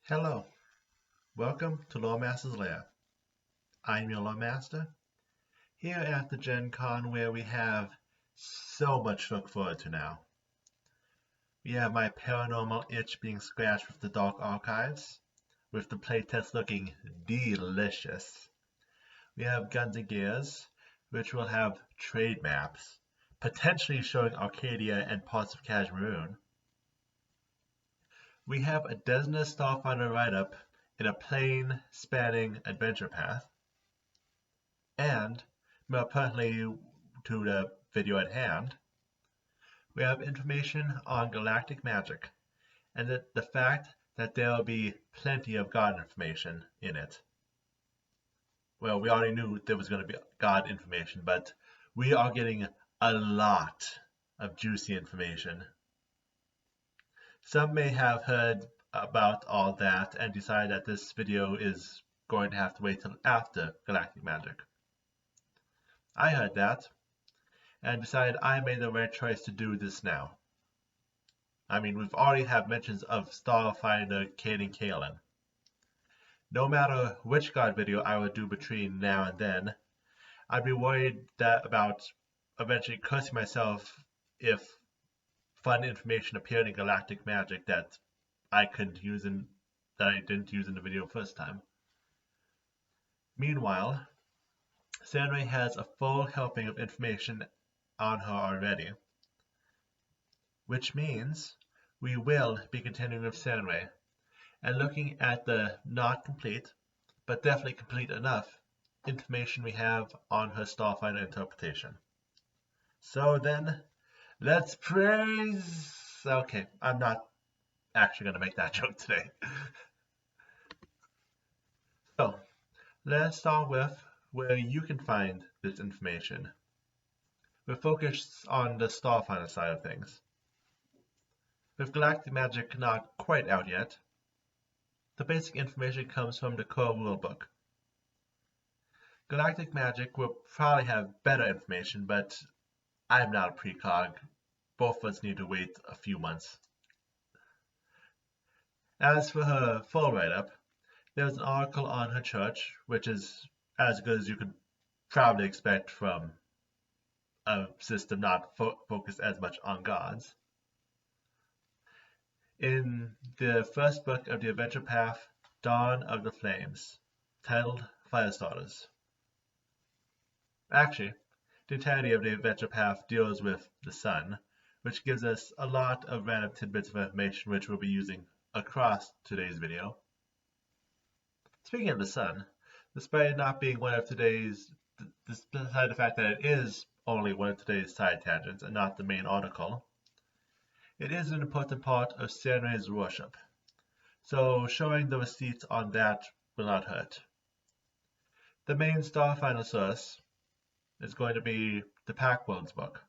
Hello, welcome to Loremaster's Lair. I'm your Loremaster, here at the Gen Con where we have so much to look forward to now. We have my paranormal itch being scratched with the Dark Archives, with the playtest looking delicious. We have Guns and Gears, which will have trade maps, potentially showing Arcadia and parts of Kashmiroon. We have a Desna Starfinder write-up in a plain, spanning adventure path. And, more pertinently to the video at hand, we have information on galactic magic, and the fact that there will be plenty of God information in it. Well, we already knew there was going to be God information, but we are getting a lot of juicy information. Some may have heard about all that and decided that this video is going to have to wait till after galactic magic. I heard that and decided I made the right choice to do this now. I mean, we've already had mentions of Starfinder, Kate and Kaelin. No matter which God video I would do between now and then, I'd be worried about eventually cursing myself if fun information appeared in galactic magic that I didn't use in the video first time. Meanwhile, Sarenrae has a full helping of information on her already, which means we will be continuing with Sarenrae and looking at the not complete, but definitely complete enough information we have on her Starfinder interpretation. So then, let's praise... Okay, I'm not actually going to make that joke today. So, let's start with where you can find this information. We're focused on the Starfinder side of things. With galactic magic not quite out yet, the basic information comes from the core rulebook. Galactic magic will probably have better information, but I'm not a precog. Both of us need to wait a few months. As for her full write-up, there's an article on her church, which is as good as you could probably expect from a system not focused as much on gods. In the first book of the adventure path, Dawn of the Flames, titled Firestarters. Actually, the entirety of the adventure path deals with the sun, which gives us a lot of random tidbits of information which we'll be using across today's video. Speaking of the sun, despite it not being one of today's, despite the fact that it is only one of today's side tangents and not the main article, it is an important part of Sarenrae's worship, so showing the receipts on that will not hurt. The main Starfinder source is going to be the Pact Worlds book,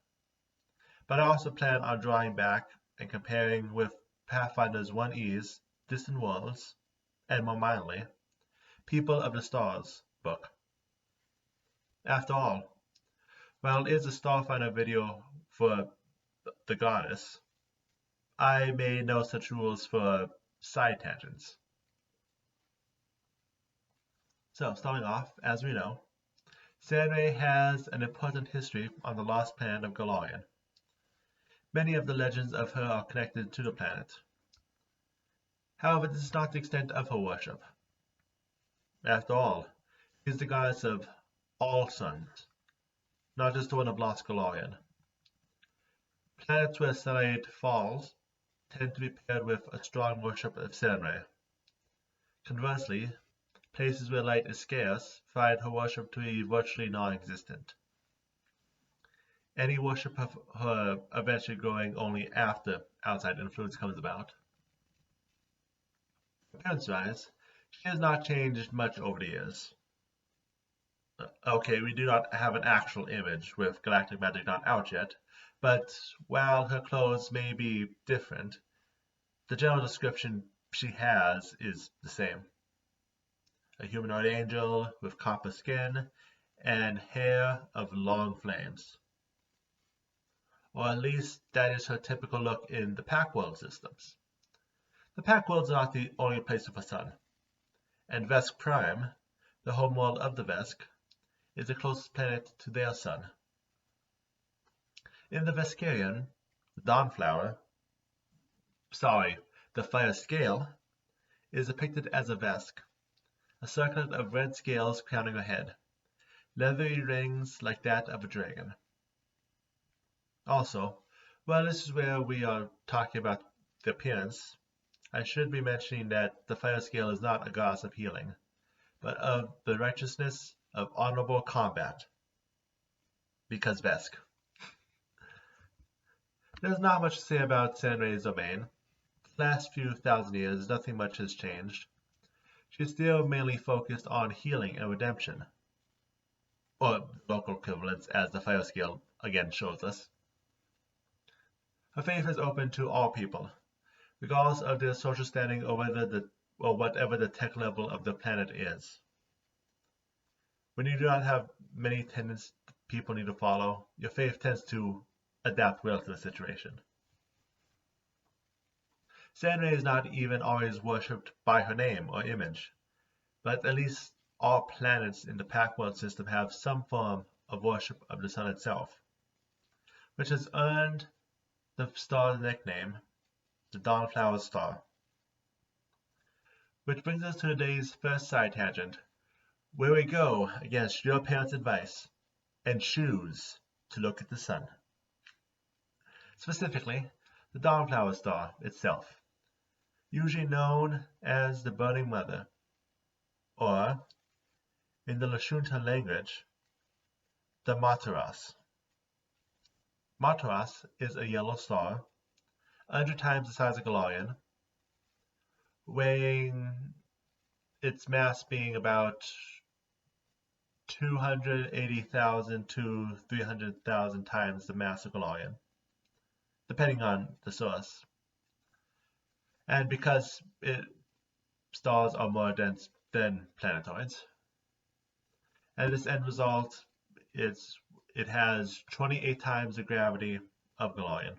but I also plan on drawing back and comparing with Pathfinder's 1E's Distant Worlds, and more mildly, People of the Stars book. After all, while it is a Starfinder video for the goddess, I made no such rules for side tangents. So, starting off, as we know, Sarenrae has an important history on the lost planet of Golarion. Many of the legends of her are connected to the planet. However, this is not the extent of her worship. After all, she is the goddess of all suns, not just the one of lost Golarion. Planets where sunlight falls tend to be paired with a strong worship of Sarenrae. Conversely, places where light is scarce find her worship to be virtually non-existent. Any worship of her eventually growing only after outside influence comes about. Appearance-wise, she has not changed much over the years. Okay, we do not have an actual image with galactic magic not out yet, but while her clothes may be different, the general description she has is the same. A humanoid angel with copper skin and hair of long flames. Or at least that is her typical look in the Pact World systems. The Pact world is not the only place with a sun, and Vesk Prime, the homeworld of the Vesk, is the closest planet to their sun. In the Veskarian, the Dawnflower, the Fire Scale, is depicted as a Vesk, a circlet of red scales crowning her head, leathery rings like that of a dragon. Also, while this is where we are talking about the appearance, I should be mentioning that the Fire Scale is not a goddess of healing, but of the righteousness of honorable combat, because Vesk. There's not much to say about Sarenrae's domain. The last few thousand years, nothing much has changed. She's still mainly focused on healing and redemption, or local equivalents as the Fire Scale again shows us. Her faith is open to all people, regardless of their social standing or whatever the tech level of the planet is. When you do not have many tenets people need to follow, your faith tends to adapt well to the situation. Sarenrae is not even always worshipped by her name or image, but at least all planets in the Pact world system have some form of worship of the sun itself, which has earned the star's nickname, the Dawnflower Star. Which brings us to today's first side tangent, where we go against your parents' advice and choose to look at the sun. Specifically, the Dawnflower Star itself, usually known as the Burning Mother, or, in the Lashunta language, the Mataras. Mataras is a yellow star, 100 times the size of Galarian, weighing its mass being about 280,000 to 300,000 times the mass of Galarian, depending on the source. And because stars are more dense than planetoids, and this end result it has 28 times the gravity of Galarian.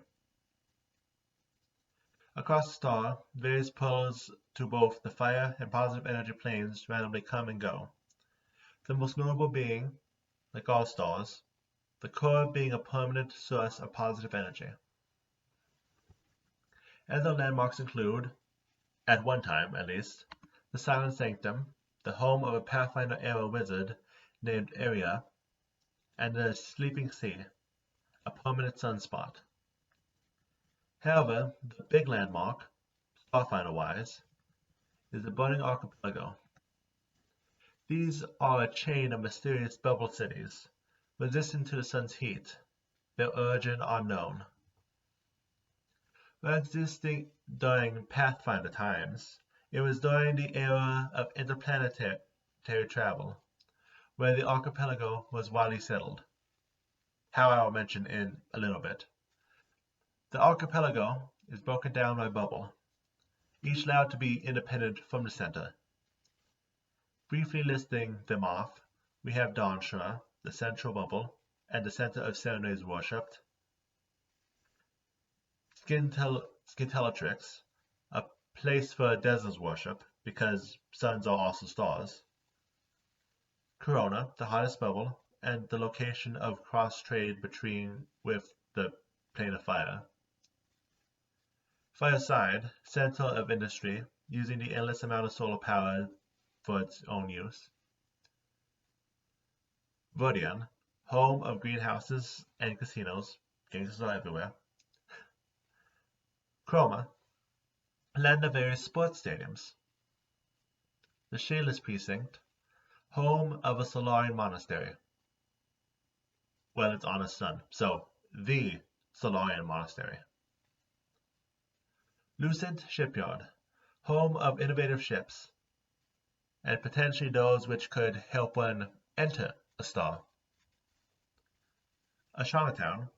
Across the star, various poles to both the fire and positive energy planes randomly come and go. The most notable being, like all stars, the core being a permanent source of positive energy. Other landmarks include, at one time at least, the Silent Sanctum, the home of a Pathfinder era wizard named Aria, and the Sleeping Sea, a permanent sunspot. However, the big landmark, Starfinder-wise, is the Burning Archipelago. These are a chain of mysterious bubble cities, resistant to the sun's heat, their origin unknown. While existing during Pathfinder times, it was during the era of interplanetary travel, where the archipelago was widely settled. How I will mention in a little bit. The archipelago is broken down by bubble, each allowed to be independent from the center. Briefly listing them off, we have Dawnshore, the central bubble, and the center of Sarenrae's worship. Skintellatrix, a place for Desna's worship, because suns are also stars. Corona, the hottest bubble, and the location of cross-trade with the plane of fire. Fireside, center of industry, using the endless amount of solar power for its own use. Verdian, home of greenhouses and casinos, gangsters are everywhere. Chroma, land of various sports stadiums. The Shadeless Precinct, home of a Solarian monastery. Well, it's on a sun, so the Solarian monastery. Lucent Shipyard, home of innovative ships, and potentially those which could help one enter a star. Ashanatown,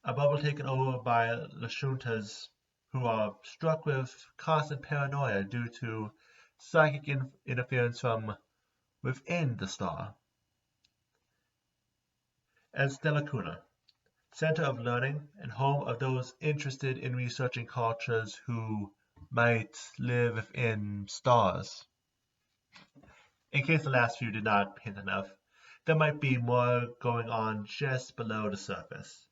a bubble taken over by Lashuntas who are struck with constant paranoia due to psychic interference from within the star. And Stellacuna, center of learning and home of those interested in researching cultures who might live within stars. In case the last few did not hint enough, there might be more going on just below the surface.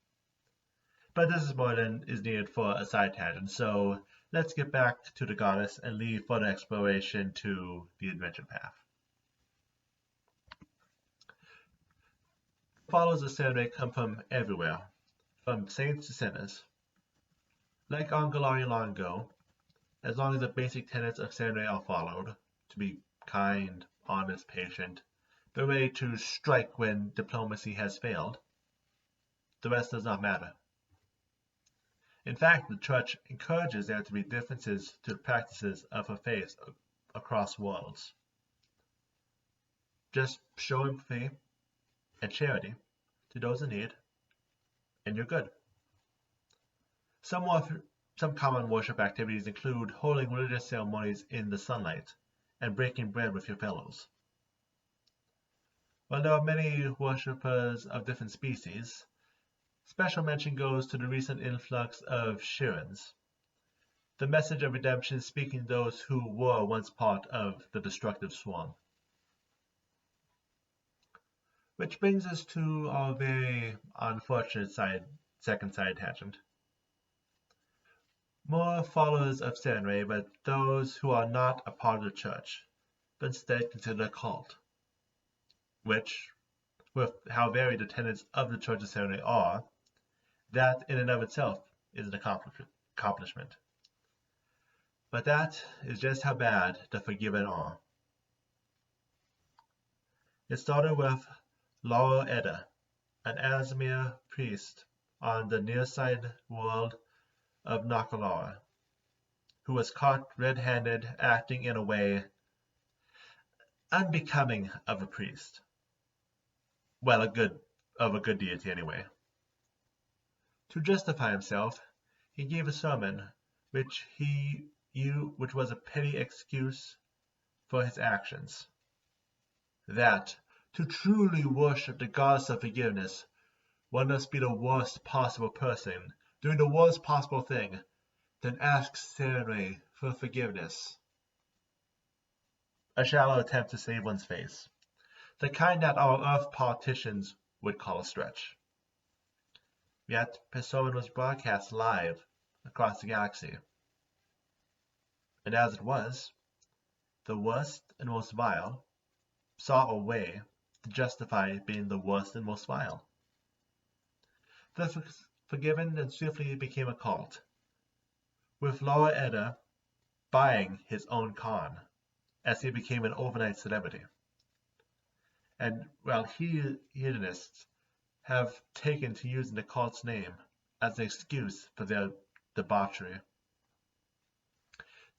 But this is more than is needed for a side tangent, so let's get back to the goddess and leave further exploration to the adventure path. Followers of Sarenrae come from everywhere, from saints to sinners. Like on Golarion long ago, as long as the basic tenets of Sarenrae are followed, to be kind, honest, patient, but ready to strike when diplomacy has failed, the rest does not matter. In fact, the Church encourages there to be differences to the practices of her faith across worlds. Just show empathy and charity to those in need, and you're good. Some common worship activities include holding religious ceremonies in the sunlight and breaking bread with your fellows. While there are many worshippers of different species, special mention goes to the recent influx of Shirans, the message of redemption speaking to those who were once part of the destructive swarm. Which brings us to our very unfortunate second side tangent. More followers of Sarenrae, but those who are not a part of the Church, but instead considered a cult. Which, with how varied the tenets of the Church of Sarenrae are, that in and of itself is an accomplishment. But that is just how bad the Forgiven are. It started with Lair, an Aasimar priest on the near-side world of Nakalaura, who was caught red-handed acting in a way unbecoming of a priest. Well, of a good deity anyway. To justify himself, he gave a sermon which was a petty excuse for his actions. That to truly worship the goddess of forgiveness, one must be the worst possible person, doing the worst possible thing, then ask Sarenrae for forgiveness. A shallow attempt to save one's face, the kind that our Earth politicians would call a stretch. Yet, his sermon was broadcast live across the galaxy. And as it was, the worst and most vile saw a way to justify being the worst and most vile. The Forgiven then swiftly became a cult, with Lair buying his own con, as he became an overnight celebrity. And while hedonists have taken to using the cult's name as an excuse for their debauchery.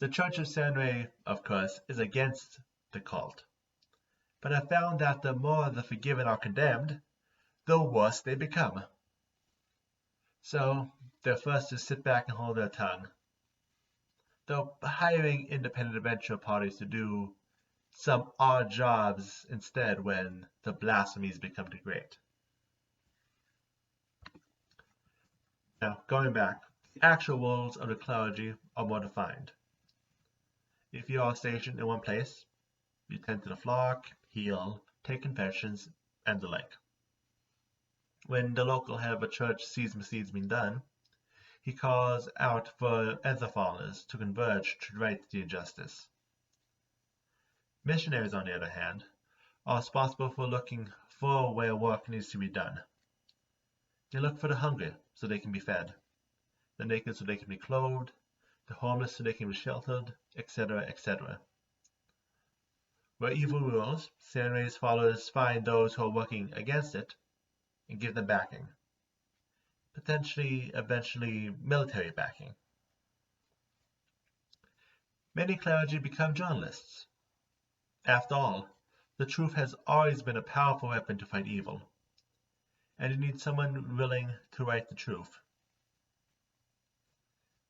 The Church of Sarenrae, of course, is against the cult, but have found that the more the Forgiven are condemned, the worse they become. So they're forced to sit back and hold their tongue, though hiring independent adventure parties to do some odd jobs instead when the blasphemies become too great. Now, going back, the actual roles of the clergy are more defined. If you are stationed in one place, you tend to the flock, heal, take confessions, and the like. When the local head of a church sees misdeeds being done, he calls out for other followers to converge to right the injustice. Missionaries, on the other hand, are responsible for looking for where work needs to be done. They look for the hungry so they can be fed, the naked so they can be clothed, the homeless so they can be sheltered, etc., etc. Where evil rules, Sarenrae's followers find those who are working against it and give them backing. Potentially, eventually, military backing. Many clergy become journalists. After all, the truth has always been a powerful weapon to fight evil, and you need someone willing to write the truth.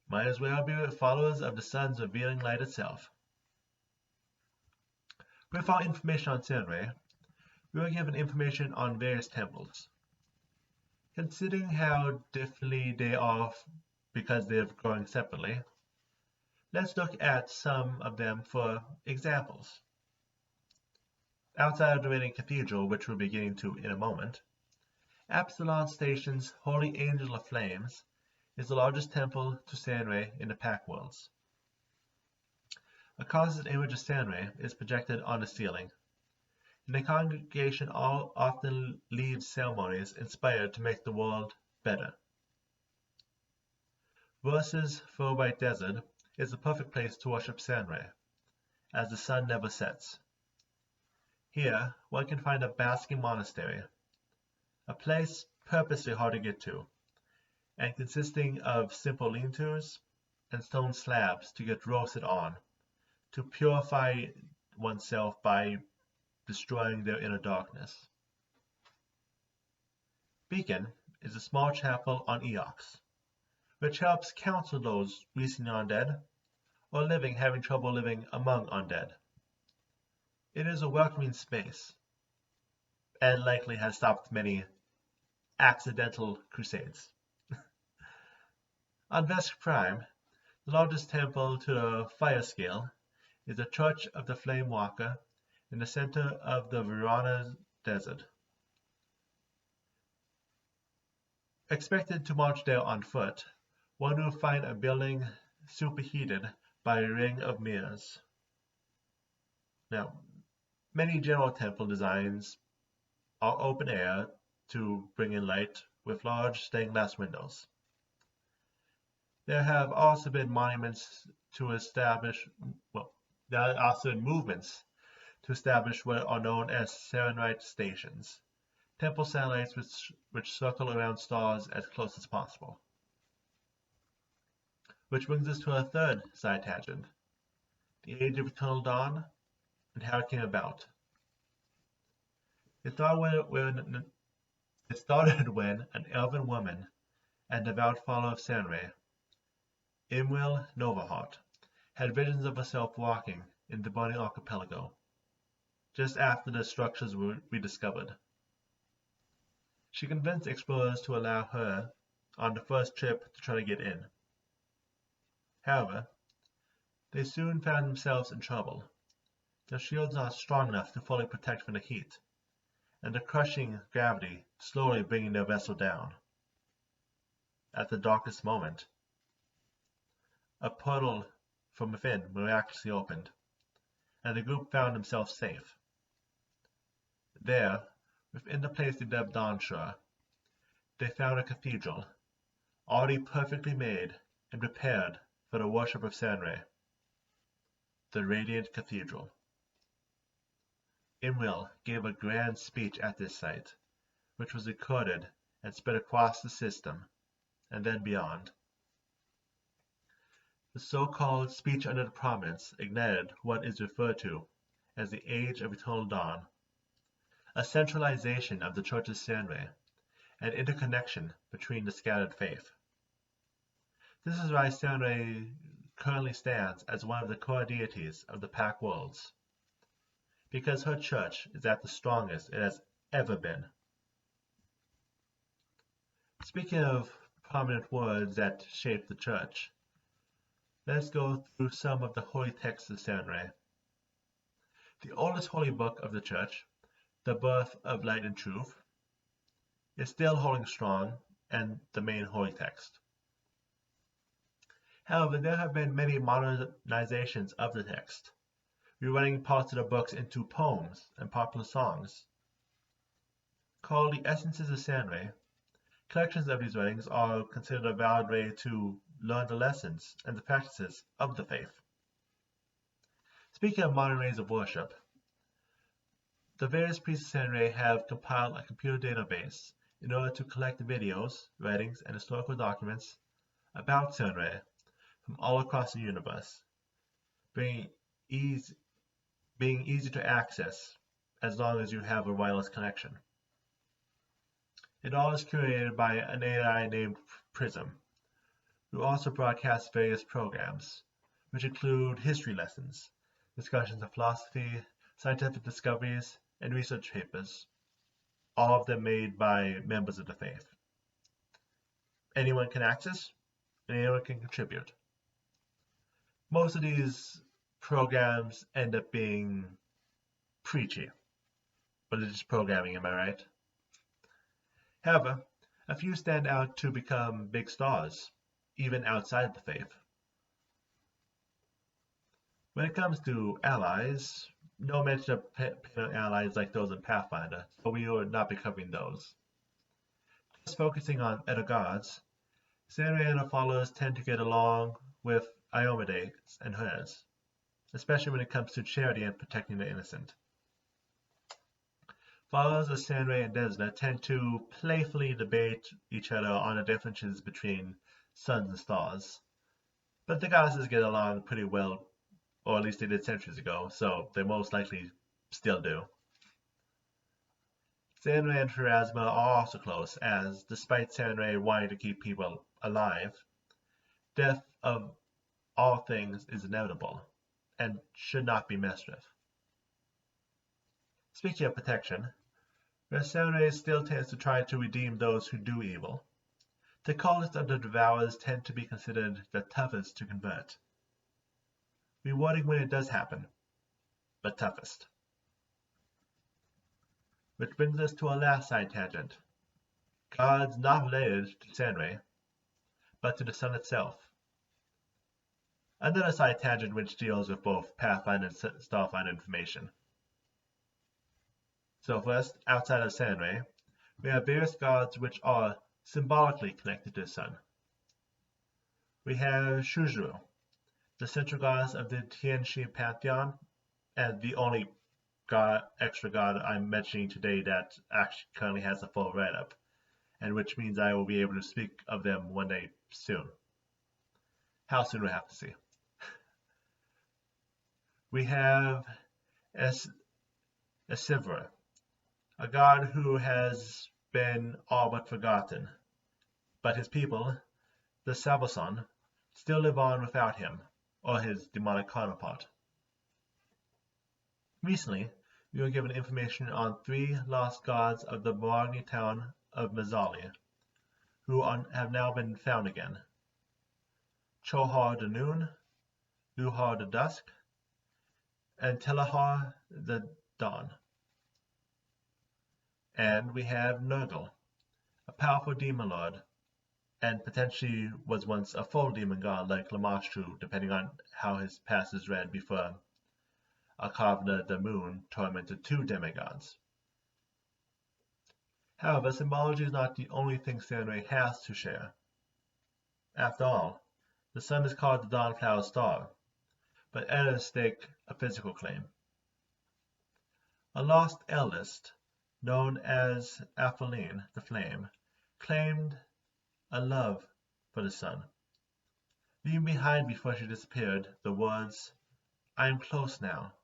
Might as well be followers of the sun's revealing light itself. With our information on Sarenrae, we were given information on various temples. Considering how differently they are because they are growing separately, Let's look at some of them for examples. Outside of the Radiant Cathedral, which we'll be getting to in a moment, Absalon Station's Holy Angel of Flames is the largest temple to Sarenrae in the Pact worlds. A constant image of Sarenrae is projected on the ceiling, and the congregation often leads ceremonies inspired to make the world better. Versus Fur White Desert is the perfect place to worship Sarenrae, as the sun never sets. Here, one can find a basking monastery, a place purposely hard to get to, and consisting of simple lean-tos and stone slabs to get roasted on, to purify oneself by destroying their inner darkness. Beacon is a small chapel on Eox, which helps counsel those recently undead, or having trouble living among undead. It is a welcoming space, and likely has stopped many accidental crusades. On Vesk Prime, the largest temple to the fire scale is the Church of the Flame Walker in the center of the Verona Desert. Expected to march there on foot, one will find a building superheated by a ring of mirrors. Now, many general temple designs are open air to bring in light with large stained glass windows. There have also been movements to establish what are known as Sarenrae stations, temple satellites which circle around stars as close as possible. Which brings us to our third side tangent, the Age of Eternal Dawn and how it came about. It started when an elven woman and devout follower of Sarenrae, Imwyl Novaheart, had visions of herself walking in the burning archipelago, just after the structures were rediscovered. She convinced explorers to allow her on the first trip to try to get in. However, they soon found themselves in trouble. Their shields are not strong enough to fully protect from the heat, and the crushing gravity slowly bringing their vessel down. At the darkest moment, a portal from within miraculously opened, and the group found themselves safe. There, within the place they dubbed Dawnflower, they found a cathedral, already perfectly made and prepared for the worship of Sarenrae, the Radiant Cathedral. Imwyl gave a grand speech at this site, which was recorded and spread across the system, and then beyond. The so-called speech under the prominence ignited what is referred to as the Age of Eternal Dawn, a centralization of the Church of Sarenrae, and interconnection between the scattered faith. This is why Sarenrae currently stands as one of the core deities of the Pact worlds, because her church is at the strongest it has ever been. Speaking of prominent words that shape the church, let's go through some of the holy texts of Sarenrae. The oldest holy book of the church, The Birth of Light and Truth, is still holding strong and the main holy text. However, there have been many modernizations of the text, rewriting parts of the books into poems and popular songs. Called the Essences of Sarenrae, collections of these writings are considered a valid way to learn the lessons and the practices of the faith. Speaking of modern ways of worship, the various priests of Sarenrae have compiled a computer database in order to collect videos, writings, and historical documents about Sarenrae from all across the universe, being easy to access as long as you have a wireless connection. It all is curated by an AI named Prism, who also broadcasts various programs, which include history lessons, discussions of philosophy, scientific discoveries, and research papers, all of them made by members of the faith. Anyone can access, and anyone can contribute. Most of these programs end up being preachy, religious programming, am I right? However, a few stand out to become big stars, even outside the faith. When it comes to allies, no mention of allies like those in Pathfinder, so we will not be covering those. Just focusing on other gods, Sarenrae and her followers tend to get along with Iomedes and hers, especially when it comes to charity and protecting the innocent. Followers of Sarenrae and Desna tend to playfully debate each other on the differences between suns and stars, but the goddesses get along pretty well, or at least they did centuries ago, so they most likely still do. Sarenrae and Pharasma are also close, as despite Sarenrae wanting to keep people alive, death of all things is inevitable, and should not be messed with. Speaking of protection, Sarenrae still tends to try to redeem those who do evil. The cultists of the Devourers tend to be considered the toughest to convert. Rewarding when it does happen, but toughest. Which brings us to our last side tangent. Gods not related to Sarenrae, but to the sun itself. Another side tangent which deals with both Pathfinder and Starfinder information. So first, outside of Sarenrae, we have various gods which are symbolically connected to the sun. We have Shujuru, the central goddess of the Tianxi pantheon, and the only extra god I'm mentioning today that actually currently has a full write-up, and which means I will be able to speak of them one day soon. How soon we'll have to see. We have Esivra, a god who has been all but forgotten, but his people, the Saboson, still live on without him, or his demonic counterpart. Recently, we were given information on 3 lost gods of the Baragni town of Mazzali, who have now been found again. Chohar the Noon, Luhar the Dusk, and Telahar the Dawn. And we have Nurgle, a powerful demon lord, and potentially was once a full demon god like Lamastru, depending on how his past is read before Akavna the Moon tormented 2 demigods. However, symbology is not the only thing Sarenrae has to share. After all, the sun is called the Dawnflower star, but others stake a physical claim. A lost eldest, known as Apheline the Flame, claimed a love for the sun, leaving behind before she disappeared the words, "I am close now,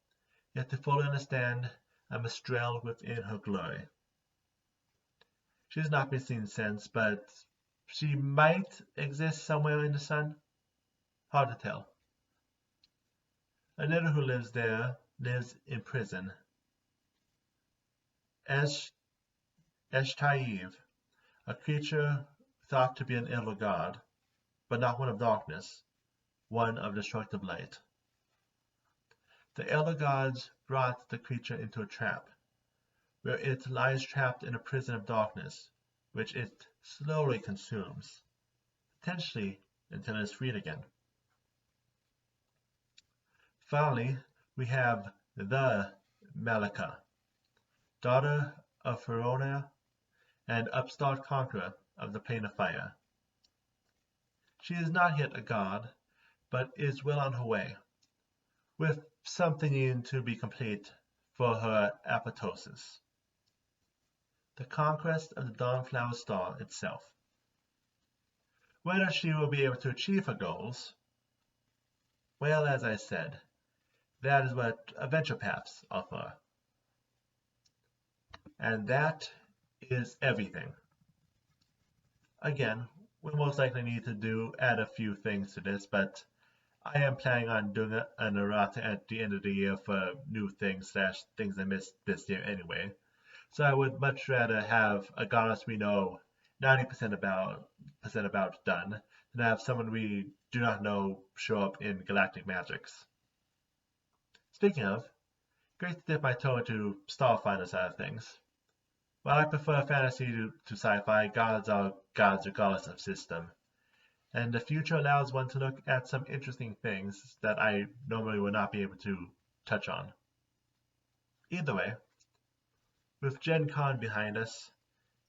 yet to fully understand I must dwell within her glory." She has not been seen since, but she might exist somewhere in the sun. Hard to tell. Another who lives there lives in prison. Eshtaiv, a creature thought to be an evil god, but not one of darkness, one of destructive light. The elder gods brought the creature into a trap, where it lies trapped in a prison of darkness, which it slowly consumes, potentially until it is freed again. Finally, we have the Malika, daughter of Verona and upstart conqueror of the Plane of Fire. She is not yet a god, but is well on her way, with something needing to be complete for her apoptosis. The conquest of the Dawnflower star itself. Whether she will be able to achieve her goals, well, as I said, that is what adventure paths offer. And that is everything. Again, we'll most likely need to add a few things to this, but I am planning on doing an errata at the end of the year for new things / things I missed this year anyway. So I would much rather have a goddess we know 90% about done and have someone we do not know show up in galactic magics. Speaking of, great to dip my toe into Starfinder side of things. While I prefer fantasy to sci-fi, gods are gods regardless of system, and the future allows one to look at some interesting things that I normally would not be able to touch on. Either way, with Gen Con behind us,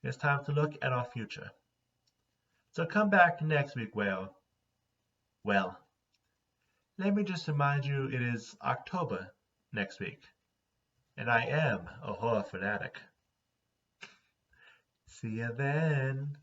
it's time to look at our future. So come back next week where, well, let me just remind you it is October next week, and I am a horror fanatic. See you then.